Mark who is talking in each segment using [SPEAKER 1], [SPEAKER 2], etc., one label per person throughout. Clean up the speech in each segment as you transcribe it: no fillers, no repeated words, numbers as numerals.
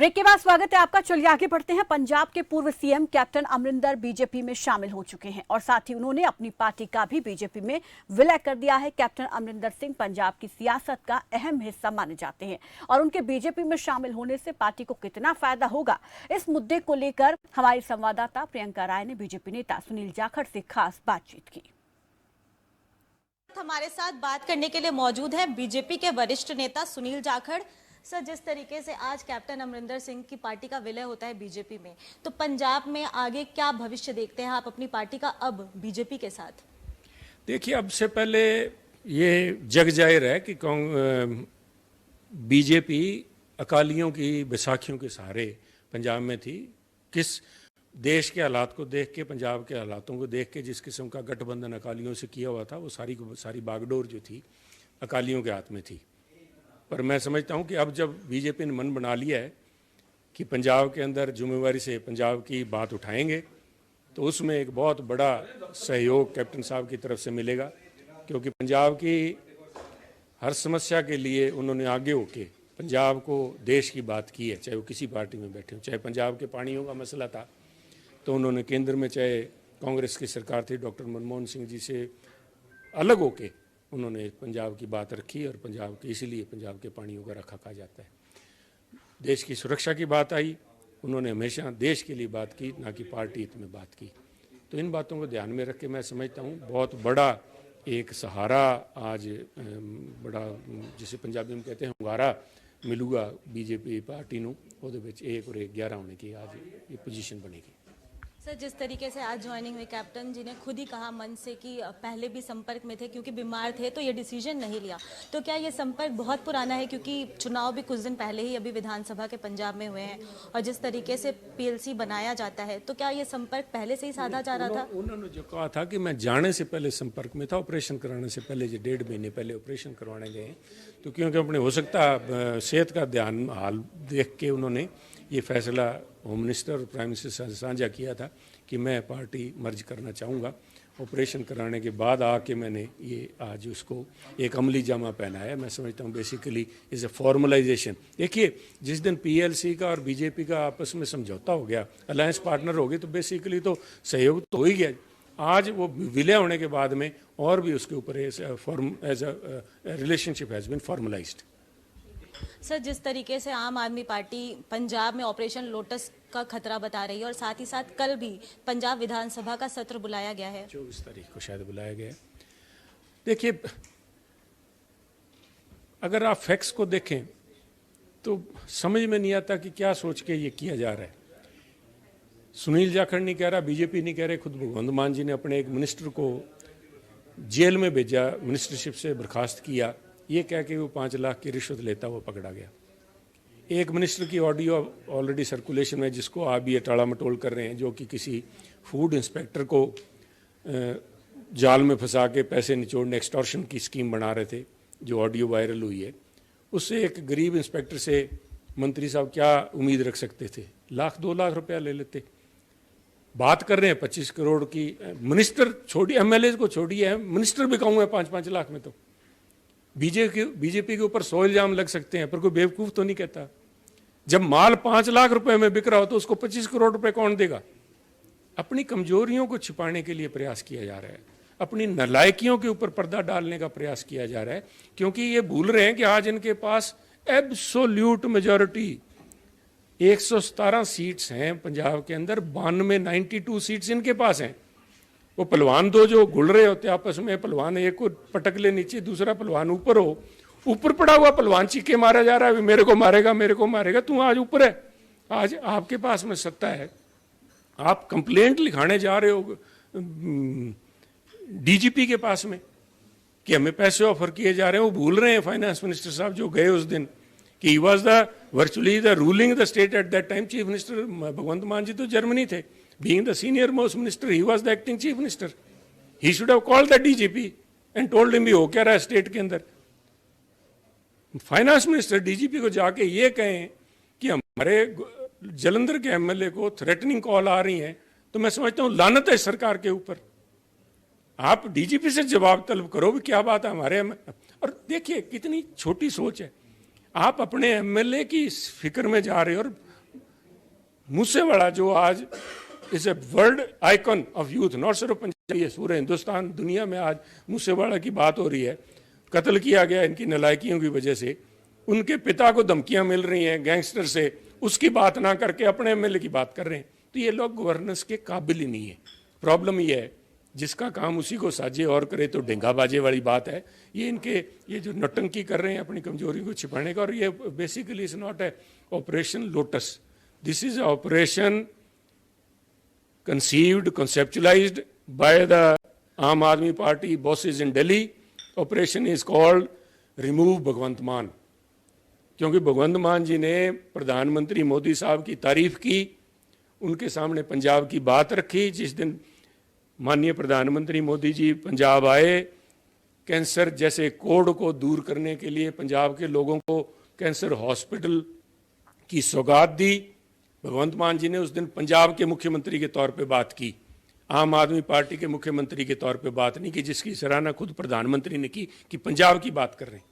[SPEAKER 1] Break के बाद स्वागत है आपका। चलिए आगे बढ़ते हैं। पंजाब के पूर्व सीएम कैप्टन अमरिंदर बीजेपी में शामिल हो चुके हैं और साथ ही उन्होंने अपनी पार्टी का भी बीजेपी में विलय कर दिया है। कैप्टन अमरिंदर सिंह पंजाब की सियासत का अहम हिस्सा माने जाते हैं और उनके बीजेपी में शामिल होने से पार्टी को कितना फायदा होगा, इस मुद्दे को लेकर हमारी संवाददाता प्रियंका राय ने बीजेपी नेता सुनील जाखड़ से खास बातचीत की।
[SPEAKER 2] हमारे साथ बात करने के लिए मौजूद है बीजेपी के वरिष्ठ नेता सुनील जाखड़। सर, जिस तरीके से आज कैप्टन अमरिंदर सिंह की पार्टी का विलय होता है बीजेपी में, तो पंजाब में आगे क्या भविष्य देखते हैं आप अपनी पार्टी का अब बीजेपी के साथ?
[SPEAKER 3] देखिए, अब से पहले ये जग जाहिर है कि बीजेपी अकालियों की बैसाखियों के सहारे पंजाब में थी। किस देश के हालात को देख के, पंजाब के हालातों को देख के जिस किस्म का गठबंधन अकालियों से किया हुआ था, वो सारी बागडोर जो थी अकालियों के हाथ में थी। पर मैं समझता हूँ कि अब जब बीजेपी ने मन बना लिया है कि पंजाब के अंदर जिम्मेवारी से पंजाब की बात उठाएंगे, तो उसमें एक बहुत बड़ा सहयोग कैप्टन साहब की तरफ से मिलेगा, क्योंकि पंजाब की हर समस्या के लिए उन्होंने आगे होके पंजाब को देश की बात की है। चाहे वो किसी पार्टी में बैठे हो, चाहे पंजाब के पानियों का मसला था तो उन्होंने केंद्र में, चाहे कांग्रेस की सरकार थी डॉक्टर मनमोहन सिंह जी से अलग होके उन्होंने पंजाब की बात रखी और पंजाब के, इसीलिए पंजाब के पानियों का रखा कहा जाता है। देश की सुरक्षा की बात आई, उन्होंने हमेशा देश के लिए बात की, ना कि पार्टी हित में बात की। तो इन बातों को ध्यान में रख के मैं समझता हूँ बहुत बड़ा एक सहारा आज बड़ा, जिसे पंजाबी में कहते हैं हुंगारा, मिलूगा बीजेपी पार्टी ਨੂੰ। ਉਹਦੇ ਵਿੱਚ 1 और 1 11 होने की आज ये पोजीशन बनेगी।
[SPEAKER 2] सर, जिस तरीके से आज ज्वाइनिंग हुई, कैप्टन जी ने खुद ही कहा मन से कि पहले भी संपर्क में थे, क्योंकि बीमार थे तो ये डिसीजन नहीं लिया। तो क्या ये संपर्क बहुत पुराना है, क्योंकि चुनाव भी कुछ दिन पहले ही अभी विधानसभा के पंजाब में हुए हैं और जिस तरीके से पीएलसी बनाया जाता है, तो क्या ये संपर्क पहले से ही साधा जा रहा था?
[SPEAKER 3] उन्होंने जो कहा था कि मैं जाने से पहले संपर्क में था, ऑपरेशन कराने से पहले, जो 1.5 महीने पहले ऑपरेशन करवाने गए, तो क्योंकि अपने हो सकता सेहत का ध्यान हाल देख के उन्होंने ये फैसला होम मिनिस्टर और प्राइम मिनिस्टर से साझा किया था कि मैं पार्टी मर्ज करना चाहूँगा। ऑपरेशन कराने के बाद आके मैंने ये आज उसको एक अमली जामा पहना है। मैं समझता हूँ बेसिकली इज़ अ फॉर्मलाइजेशन। देखिए, जिस दिन पीएलसी का और बीजेपी का आपस में समझौता हो गया, अलायंस पार्टनर हो गए, तो बेसिकली तो सहयोग तो हो ही गया। आज वो विलय होने के बाद में और भी उसके ऊपर as a relationship has been formalised.
[SPEAKER 2] Sir, जिस तरीके से आम आदमी पार्टी पंजाब में ऑपरेशन लोटस का खतरा बता रही है और साथ ही साथ कल भी पंजाब विधानसभा का सत्र बुलाया गया है,
[SPEAKER 3] 24 तारीख को शायद बुलाया गया है। देखिए, अगर आप फैक्ट्स को देखें तो समझ में नहीं आता कि क्या सोच के ये किया जा रहा है। सुनील जाखड़ नहीं कह रहा, बीजेपी नहीं कह रहे, खुद भगवंत मान जी ने अपने एक मिनिस्टर को जेल में भेजा, मिनिस्टरशिप से बर्खास्त किया, ये कह के वो 5 लाख की रिश्वत लेता हुआ पकड़ा गया। एक मिनिस्टर की ऑडियो ऑलरेडी सर्कुलेशन में, जिसको आप भी टाला मटोल कर रहे हैं, जो कि किसी फूड इंस्पेक्टर को जाल में फंसा के पैसे निचोड़ने, एक्सटॉर्शन की स्कीम बना रहे थे, जो ऑडियो वायरल हुई है। उससे एक गरीब इंस्पेक्टर से मंत्री साहब क्या उम्मीद रख सकते थे? 2 लाख रुपया ले लेते। बात कर रहे हैं 25 करोड़ की। मिनिस्टर छोड़िए, एमएलए को छोड़िए, मिनिस्टर भी कहूँगा 5-5 लाख में। तो बीजेपी के ऊपर 100 इल्जाम लग सकते हैं, पर कोई बेवकूफ़ तो नहीं कहता। जब माल 5 लाख रुपए में बिक रहा हो तो उसको 25 करोड़ रुपए कौन देगा? अपनी कमजोरियों को छिपाने के लिए प्रयास किया जा रहा है, अपनी नालायकियों के ऊपर पर्दा डालने का प्रयास किया जा रहा है, क्योंकि ये भूल रहे हैं कि आज इनके पास एब्सोल्यूट मेजॉरिटी 117 सीट्स हैं पंजाब के अंदर, 92 सीट्स इनके पास हैं। वो पहलवान दो जो घुल रहे होते आपस में, पहलवान एक को पटक ले नीचे, दूसरा पहलवान ऊपर हो, ऊपर पड़ा हुआ पहलवान चीखे मारा जा रहा है, मेरे को मारेगा, मेरे को मारेगा। तू आज ऊपर है, आज आपके पास में सत्ता है, आप कंप्लेंट लिखाने जा रहे हो डीजीपी के पास में कि हमें पैसे ऑफर किए जा रहे हैं। वो भूल रहे हैं फाइनेंस मिनिस्टर साहब जो गए उस दिन कि he was the virtually the ruling the state at that time. Chief minister Bhagwant Mann ji तो जर्मनी थे, being the senior most minister, he was the acting chief minister. He should have called the DGP and told him हो क्या रहा है state के अंदर। Finance minister DGP को जाके ये कहें कि हमारे जलंधर के एमएलए को थ्रेटनिंग कॉल आ रही हैं, तो मैं समझता हूँ लानत है सरकार के ऊपर। आप डीजीपी से जवाब तलब करो भी क्या बात है हमारे। और देखिए कितनी छोटी सोच है, आप अपने एमएलए की फिक्र में जा रहे हो और मूसेवाला जो आज is a world icon of youth, not सिर्फ पंजाब, ये पूरे हिंदुस्तान दुनिया में आज मूसेवाला की बात हो रही है। कत्ल किया गया इनकी नालायकियों की वजह से, उनके पिता को धमकियां मिल रही हैं गैंगस्टर से, उसकी बात ना करके अपने एमएलए की बात कर रहे हैं। तो ये लोग गवर्नेंस के काबिल ही नहीं है। प्रॉब्लम ये है जिसका काम उसी को साजे और करे तो डेंगा बाजे वाली बात है। ये इनके ये जो नौटंकी कर रहे हैं अपनी कमजोरी को छिपाने का, और ये basically is not a operation lotus, this is operation conceived, conceptualized by the Aam Aadmi Party bosses in Delhi. Operation is called Remove Bhagwant Maan. क्योंकि भगवंत मान जी ने प्रधानमंत्री मोदी साहब की तारीफ की, उनके सामने पंजाब की बात रखी। जिस दिन माननीय प्रधानमंत्री मोदी जी पंजाब आए, कैंसर जैसे कोड को दूर करने के लिए पंजाब के लोगों को कैंसर हॉस्पिटल की सौगात दी। भगवंत मान जी ने उस दिन पंजाब के मुख्यमंत्री के तौर पे बात की, आम आदमी पार्टी के मुख्यमंत्री के तौर पे बात नहीं की, जिसकी सराहना खुद प्रधानमंत्री ने की कि पंजाब की बात कर रहे हैं।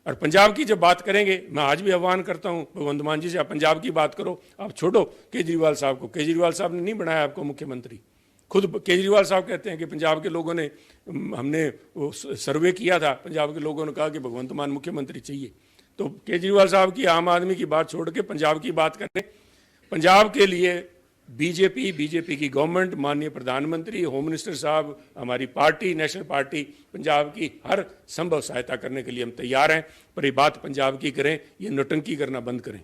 [SPEAKER 3] और पंजाब की जब बात करेंगे, मैं आज भी आह्वान करता हूं भगवंत मान जी से, आप पंजाब की बात करो, आप छोड़ो केजरीवाल साहब को। केजरीवाल साहब ने नहीं बनाया आपको मुख्यमंत्री, खुद केजरीवाल साहब कहते हैं कि पंजाब के लोगों ने, हमने वो सर्वे किया था, पंजाब के लोगों ने कहा कि भगवंत मान मुख्यमंत्री चाहिए। तो केजरीवाल साहब की आम आदमी की बात छोड़ के पंजाब की बात करें। पंजाब के लिए बीजेपी की गवर्नमेंट, माननीय प्रधानमंत्री, होम मिनिस्टर साहब, हमारी पार्टी नेशनल पार्टी पंजाब की हर संभव सहायता करने के लिए हम तैयार हैं। पर ये बात पंजाब की करें, ये नौटंकी करना बंद करें।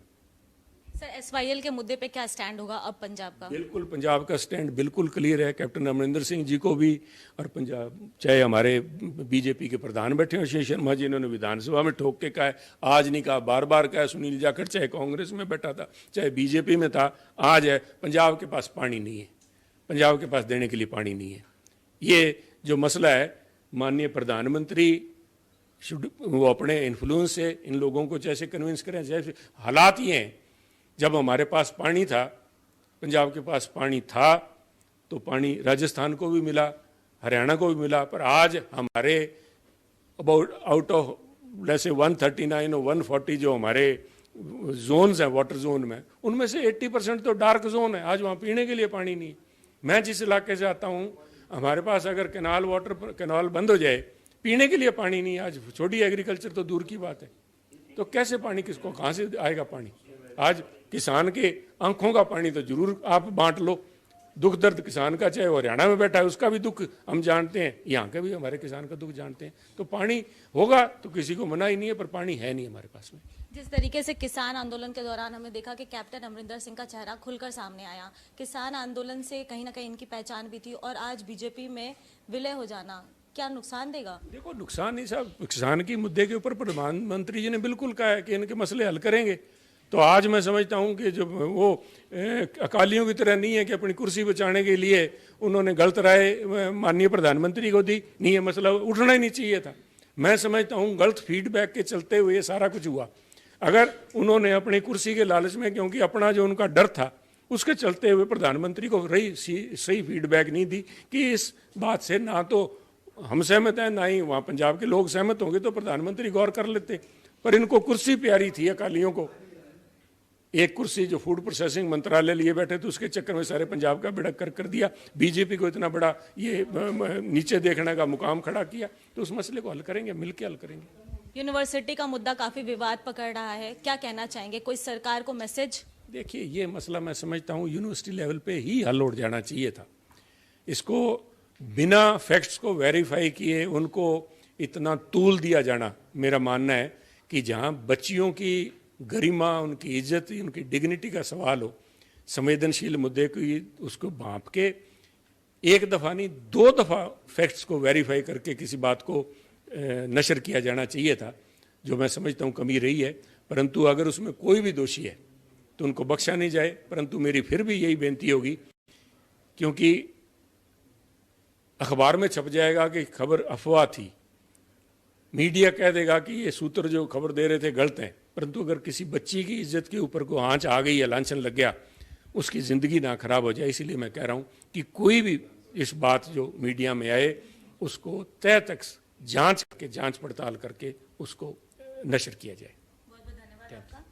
[SPEAKER 2] सर, एसवाईएल के मुद्दे पे क्या स्टैंड होगा अब पंजाब का?
[SPEAKER 3] बिल्कुल पंजाब का स्टैंड बिल्कुल क्लियर है। कैप्टन अमरिंदर सिंह जी को भी, और पंजाब चाहे हमारे बीजेपी के प्रधान बैठे हैं श्री शर्मा जी, इन्होंने विधानसभा में ठोक के कहा है, आज नहीं कहा, बार बार कहा। सुनील जाखड़ चाहे कांग्रेस में बैठा था चाहे बीजेपी में था, आज है पंजाब के पास पानी नहीं है, पंजाब के पास देने के लिए पानी नहीं है। ये जो मसला है, माननीय प्रधानमंत्री वो अपने इन्फ्लुएंस से इन लोगों को जैसे कन्विंस करें। जैसे हालात ये हैं, जब हमारे पास पानी था, पंजाब के पास पानी था, तो पानी राजस्थान को भी मिला, हरियाणा को भी मिला। पर आज हमारे अबाउट आउट ऑफ जैसे 139 और 140 जो हमारे जोन्स हैं वाटर जोन में, उनमें से 80% तो डार्क जोन है। आज वहाँ पीने के लिए पानी नहीं। मैं जिस इलाके से आता हूँ, हमारे पास अगर कैनाल बंद हो जाए, पीने के लिए पानी नहीं है। आज छोटी एग्रीकल्चर तो दूर की बात है, तो कैसे पानी, किसको कहाँ से आएगा पानी? आज किसान के आंखों का पानी तो जरूर आप बांट लो। दुख दर्द किसान का, चाहे वो हरियाणा में बैठा है उसका भी दुख हम जानते हैं, यहाँ के भी हमारे किसान का दुख जानते हैं। तो पानी होगा तो किसी को मना ही नहीं है, पर पानी है नहीं हमारे पास में।
[SPEAKER 2] जिस तरीके से किसान आंदोलन के दौरान हमने देखा कि कैप्टन अमरिंदर सिंह का चेहरा खुलकर सामने आया, किसान आंदोलन से कहीं ना कहीं इनकी पहचान भी थी, और आज बीजेपी में विलय हो जाना क्या नुकसान देगा? देखो,
[SPEAKER 3] नुकसान नहीं साहब, किसान के मुद्दे के ऊपर प्रधानमंत्री जी ने बिल्कुल कहा है कि इनके मसले हल करेंगे। तो आज मैं समझता हूं कि जो वो अकालियों की तरह नहीं है कि अपनी कुर्सी बचाने के लिए उन्होंने गलत राय माननीय प्रधानमंत्री को दी, नहीं है मसला उठना ही नहीं चाहिए था। मैं समझता हूं गलत फीडबैक के चलते हुए सारा कुछ हुआ। अगर उन्होंने अपनी कुर्सी के लालच में, क्योंकि अपना जो उनका डर था उसके चलते हुए प्रधानमंत्री को सही फीडबैक नहीं दी कि इस बात से ना तो हम सहमत हैं, ना ही वहाँ पंजाब के लोग सहमत होंगे, तो प्रधानमंत्री गौर कर लेते। पर इनको कुर्सी प्यारी थी अकालियों को, एक कुर्सी जो फूड प्रोसेसिंग मंत्रालय लिए बैठे थे, उसके चक्कर में सारे पंजाब का बेड़ा कर दिया। बीजेपी को इतना बड़ा ये नीचे देखने का मुकाम खड़ा किया। तो उस मसले को हल करेंगे, मिलकर हल करेंगे।
[SPEAKER 2] यूनिवर्सिटी का मुद्दा काफी विवाद पकड़ रहा है, क्या कहना चाहेंगे? कोई सरकार को मैसेज?
[SPEAKER 3] देखिए, ये मसला मैं समझता हूँ यूनिवर्सिटी लेवल पे ही हल हो जाना चाहिए था। इसको बिना फैक्ट्स को वेरीफाई किए उनको इतना तूल दिया जाना, मेरा मानना है कि जहाँ बच्चियों की गरिमा, उनकी इज्जत, उनकी डिग्निटी का सवाल हो, संवेदनशील मुद्दे की उसको भांप के एक दफ़ा नहीं 2 दफ़ा फैक्ट्स को वेरीफाई करके किसी बात को नशर किया जाना चाहिए था, जो मैं समझता हूँ कमी रही है। परंतु अगर उसमें कोई भी दोषी है तो उनको बख्शा नहीं जाए। परंतु मेरी फिर भी यही बेनती होगी, क्योंकि अखबार में छप जाएगा कि खबर अफवाह थी, मीडिया कह देगा कि ये सूत्र जो खबर दे रहे थे गलत हैं, परंतु अगर किसी बच्ची की इज्जत के ऊपर को आंच आ गई या लांछन लग गया, उसकी ज़िंदगी ना खराब हो जाए। इसीलिए मैं कह रहा हूँ कि कोई भी इस बात जो मीडिया में आए उसको तय तक जांच पड़ताल करके उसको नशर किया जाए।
[SPEAKER 2] बहुत बहुत धन्यवाद आपका।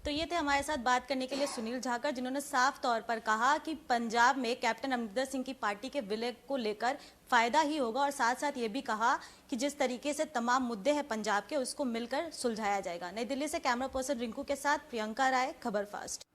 [SPEAKER 2] तो तो ये थे हमारे साथ बात करने के लिए सुनील झाकर, जिन्होंने साफ तौर पर कहा कि पंजाब में कैप्टन अमरिंदर सिंह की पार्टी के विलय को लेकर फायदा ही होगा, और साथ साथ ये भी कहा कि जिस तरीके से तमाम मुद्दे हैं पंजाब के उसको मिलकर सुलझाया जाएगा। नई दिल्ली से कैमरा पर्सन रिंकू के साथ प्रियंका राय, खबर फास्ट।